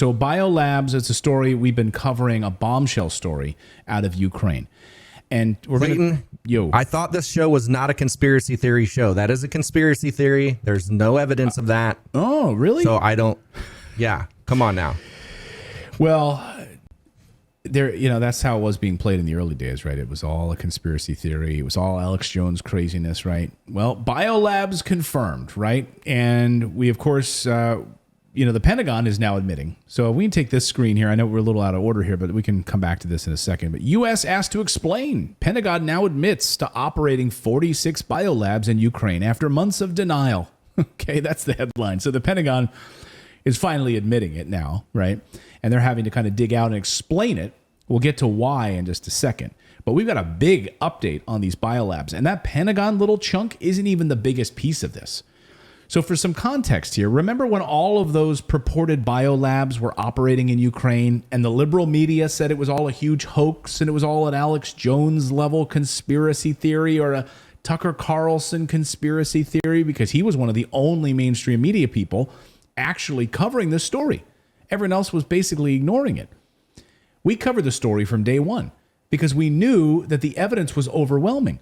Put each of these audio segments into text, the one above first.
So biolabs, it's a story we've been covering, a bombshell story out of Ukraine. And we're Clayton, I thought this show was not a conspiracy theory show. That is a conspiracy theory. There's no evidence of that. Oh, really? So I don't. Yeah, come on now. Well, there, that's how it was being played in the early days, right? It was all a conspiracy theory. It was all Alex Jones craziness, right? Well, biolabs confirmed, right? And we, of course, the Pentagon is now admitting. So we can take this screen here. I know we're a little out of order here, but we can come back to this in a second. But U.S. asked to explain. Pentagon now admits to operating 46 biolabs in Ukraine after months of denial. Okay, that's the headline. So the Pentagon is finally admitting it now, right? And they're having to kind of dig out and explain it. We'll get to why in just a second. But we've got a big update on these biolabs. And that Pentagon little chunk isn't even the biggest piece of this. So for some context here, remember when all of those purported biolabs were operating in Ukraine and the liberal media said it was all a huge hoax and it was all an Alex Jones level conspiracy theory or a Tucker Carlson conspiracy theory, because he was one of the only mainstream media people actually covering this story. Everyone else was basically ignoring it. We covered the story from day one because we knew that the evidence was overwhelming.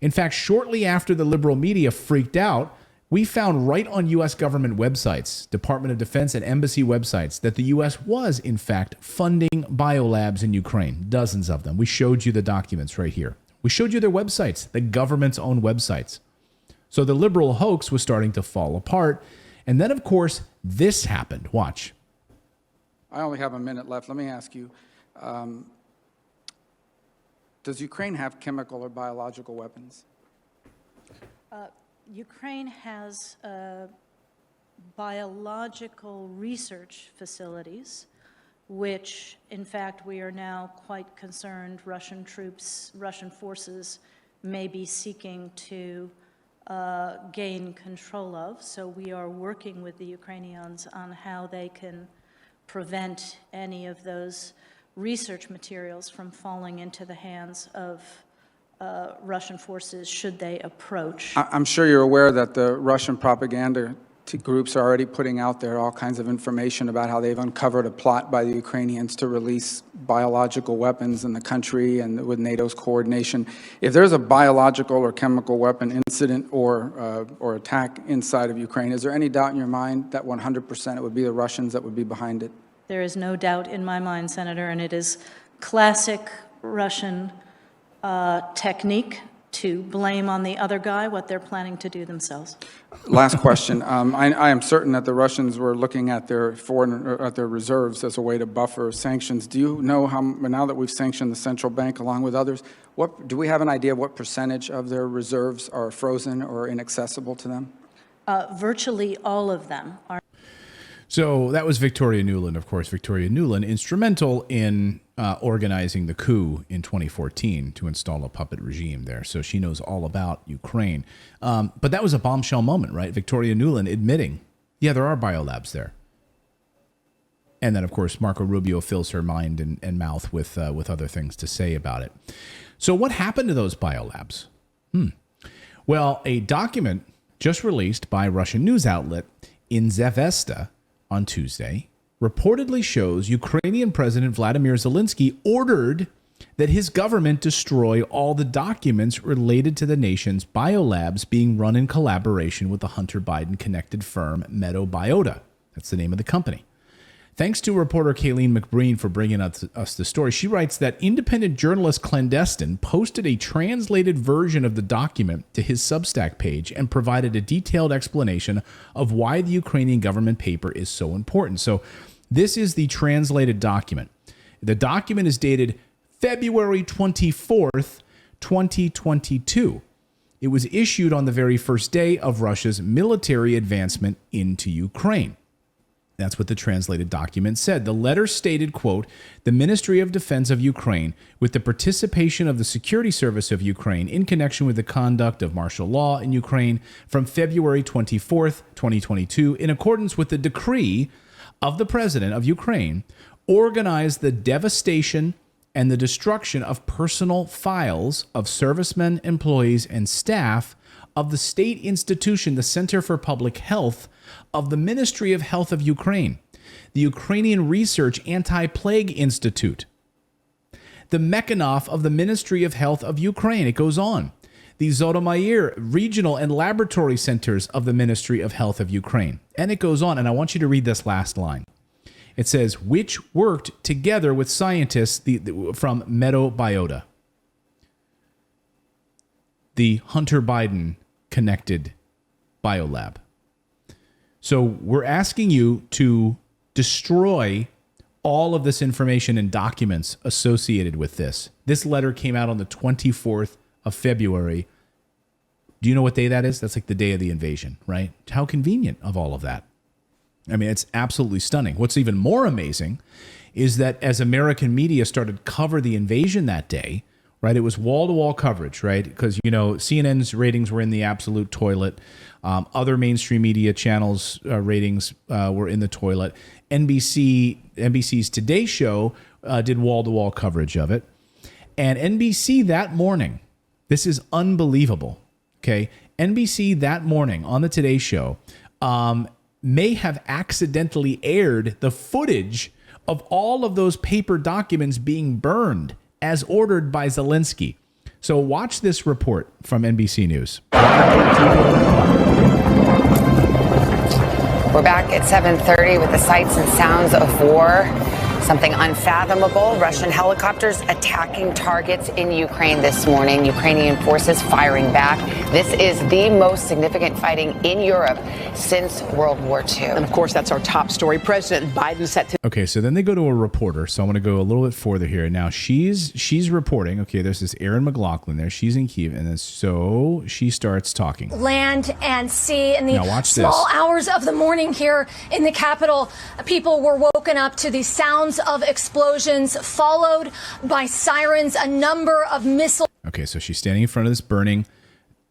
In fact, shortly after the liberal media freaked out, we found right on U.S. government websites, Department of Defense and embassy websites, that the U.S. was, in fact, funding biolabs in Ukraine, dozens of them. We showed you the documents right here. We showed you their websites, the government's own websites. So the liberal hoax was starting to fall apart. And then, of course, this happened. Watch. I only have a minute left. Let me ask you, does Ukraine have chemical or biological weapons? Ukraine has biological research facilities, which, in fact, we are now quite concerned Russian forces may be seeking to gain control of. So we are working with the Ukrainians on how they can prevent any of those research materials from falling into the hands of Russian forces should they approach. I'm sure you're aware that the Russian propaganda groups are already putting out there all kinds of information about how they've uncovered a plot by the Ukrainians to release biological weapons in the country and with NATO's coordination. If there's a biological or chemical weapon incident or attack inside of Ukraine, is there any doubt in your mind that 100% it would be the Russians that would be behind it? There is no doubt in my mind, Senator, and it is classic Russian technique to blame on the other guy what they're planning to do themselves. Last question. I am certain that the Russians were looking at their reserves as a way to buffer sanctions. Do you know how, now that we've sanctioned the central bank along with others, do we have an idea of what percentage of their reserves are frozen or inaccessible to them? Virtually all of them are. So that was Victoria Nuland, of course. Victoria Nuland, instrumental in organizing the coup in 2014 to install a puppet regime there. So she knows all about Ukraine. But that was a bombshell moment, right? Victoria Nuland admitting, yeah, there are biolabs there. And then, of course, Marco Rubio fills her mind and mouth with other things to say about it. So what happened to those biolabs? Well, a document just released by a Russian news outlet Izvestia on Tuesday reportedly shows Ukrainian President Volodymyr Zelensky ordered that his government destroy all the documents related to the nation's biolabs being run in collaboration with the Hunter Biden-connected firm Metabiota. That's the name of the company. Thanks to reporter Kayleen McBreen for bringing us the story. She writes that independent journalist Clandestine posted a translated version of the document to his Substack page and provided a detailed explanation of why the Ukrainian government paper is so important. So this is the translated document. The document is dated February 24th, 2022. It was issued on the very first day of Russia's military advancement into Ukraine. That's what the translated document said. The letter stated, quote, the Ministry of Defense of Ukraine, with the participation of the Security Service of Ukraine in connection with the conduct of martial law in Ukraine from February 24th, 2022, in accordance with the decree of the President of Ukraine, organized the devastation and the destruction of personal files of servicemen, employees, and staff of the state institution, the Center for Public Health of the Ministry of Health of Ukraine, the Ukrainian Research Anti-Plague Institute, the Mechanov of the Ministry of Health of Ukraine. It goes on. The Zhytomyr Regional and Laboratory Centers of the Ministry of Health of Ukraine. And it goes on, and I want you to read this last line. It says, which worked together with scientists from Metabiota, the Hunter Biden connected biolab. So we're asking you to destroy all of this information and documents associated with this. This letter came out on the 24th of February. Do you know what day that is? That's like the day of the invasion, right? How convenient of all of that. I mean, it's absolutely stunning. What's even more amazing is that as American media started to cover the invasion that day, right, it was wall-to-wall coverage, right? Because, you know, CNN's ratings were in the absolute toilet. Other mainstream media channels' ratings were in the toilet. NBC's Today Show did wall-to-wall coverage of it. And NBC that morning, this is unbelievable, okay? NBC that morning on the Today Show may have accidentally aired the footage of all of those paper documents being burned as ordered by Zelensky. So watch this report from NBC News. We're back at 7:30 with the sights and sounds of war. Something unfathomable. Russian helicopters attacking targets in Ukraine this morning. Ukrainian forces firing back. This is the most significant fighting in Europe since World War II. And of course, that's our top story. President Biden set to. Okay, so then they go to a reporter. So I'm going to go a little bit further here. Now she's reporting. Okay, there's this Erin McLaughlin there. She's in Kyiv, and then so she starts talking. Land and sea in the small hours of the morning here in the capital. People were woken up to the sounds of explosions, followed by sirens, a number of missiles. Okay, so she's standing in front of this burning.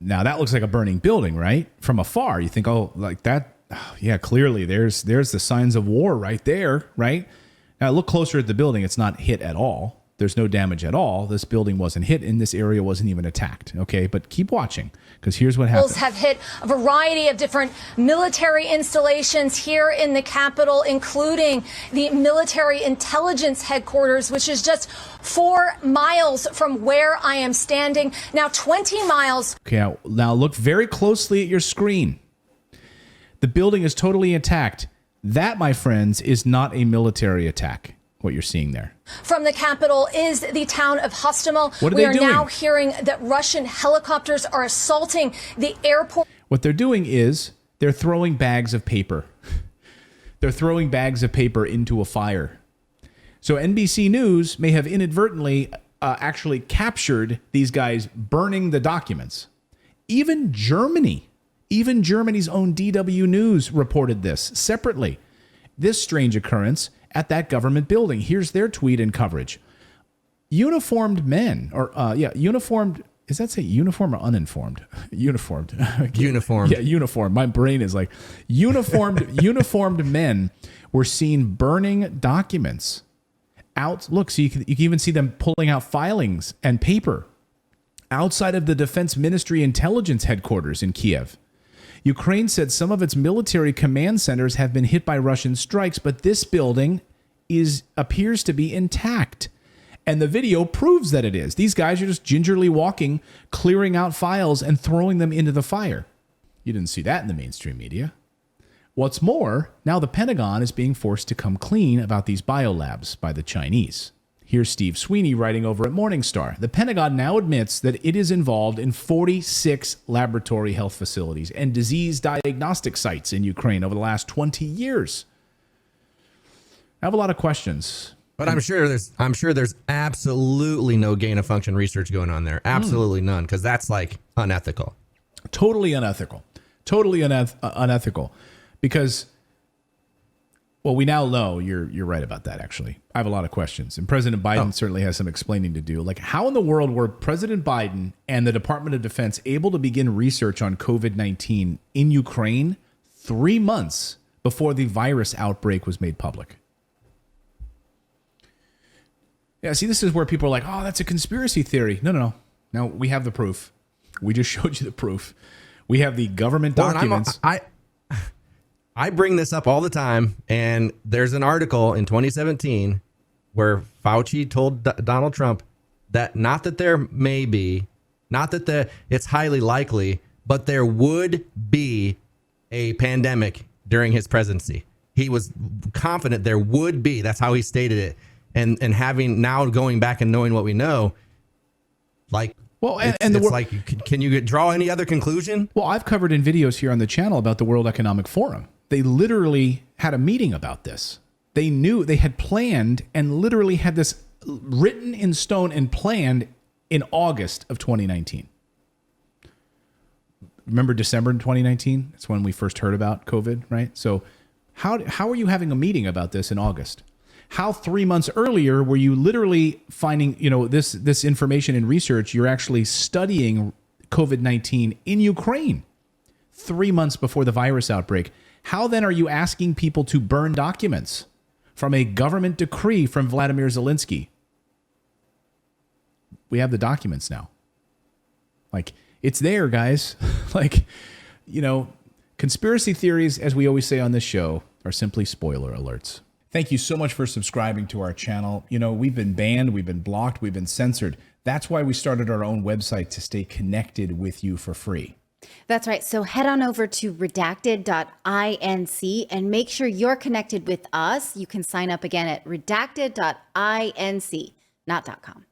Now that looks like a burning building, right? From afar, you think, oh, like that. Oh, yeah, clearly there's the signs of war right there, right? Now look closer at the building. It's not hit at all. There's no damage at all. This building wasn't hit, and this area wasn't even attacked. Okay, but keep watching, because here's what happened. Have hit a variety of different military installations here in the capital, including the military intelligence headquarters, which is just 4 miles from where I am standing. Now 20 miles. Okay, now look very closely at your screen. The building is totally intact. That, my friends, is not a military attack. What you're seeing there from the capital is the town of Hostomel. What are they doing? Now hearing that Russian helicopters are assaulting the airport. What they're doing is they're throwing bags of paper. They're throwing bags of paper into a fire. So NBC News may have inadvertently actually captured these guys burning the documents. Even Germany's own DW News reported this separately. This strange occurrence at that government building. Here's their tweet and coverage. Uniformed men, uniformed, is that say uniform or uninformed? Uniformed. Uniformed. Yeah, uniformed. My brain is like, uniformed men were seen burning documents out. Look, so you can even see them pulling out filings and paper outside of the Defense Ministry Intelligence Headquarters in Kiev. Ukraine said some of its military command centers have been hit by Russian strikes, but this building appears to be intact. And the video proves that it is. These guys are just gingerly walking, clearing out files and throwing them into the fire. You didn't see that in the mainstream media. What's more, now the Pentagon is being forced to come clean about these biolabs by the Chinese. Here's Steve Sweeney writing over at Morningstar. The Pentagon now admits that it is involved in 46 laboratory health facilities and disease diagnostic sites in Ukraine over the last 20 years. I have a lot of questions. But I'm sure there's absolutely no gain of function research going on there. Absolutely none, because that's like unethical. Totally unethical. Totally unethical. Because, well, we now know you're right about that, actually. I have a lot of questions. And President Biden certainly has some explaining to do. Like, how in the world were President Biden and the Department of Defense able to begin research on COVID-19 in Ukraine 3 months before the virus outbreak was made public? Yeah, see, this is where people are like, oh, that's a conspiracy theory. No. Now, we have the proof. We just showed you the proof. We have the government documents. I bring this up all the time, and there's an article in 2017 where Fauci told Donald Trump that not that there may be, not that it's highly likely, but there would be a pandemic during his presidency. He was confident there would be. That's how he stated it. And having now going back and knowing what we know, like, well, can you draw any other conclusion? Well, I've covered in videos here on the channel about the World Economic Forum. They literally had a meeting about this. They knew, they had planned and literally had this written in stone and planned in August of 2019. Remember December 2019? That's when we first heard about COVID, right? So how are you having a meeting about this in August? How 3 months earlier were you literally finding, this information in research? You're actually studying COVID-19 in Ukraine 3 months before the virus outbreak. How then are you asking people to burn documents from a government decree from Volodymyr Zelensky? We have the documents now. Like, it's there, guys. Conspiracy theories, as we always say on this show, are simply spoiler alerts. Thank you so much for subscribing to our channel. We've been banned, we've been blocked, we've been censored. That's why we started our own website, to stay connected with you for free. That's right. So head on over to redacted.inc and make sure you're connected with us. You can sign up again at redacted.inc, not .com.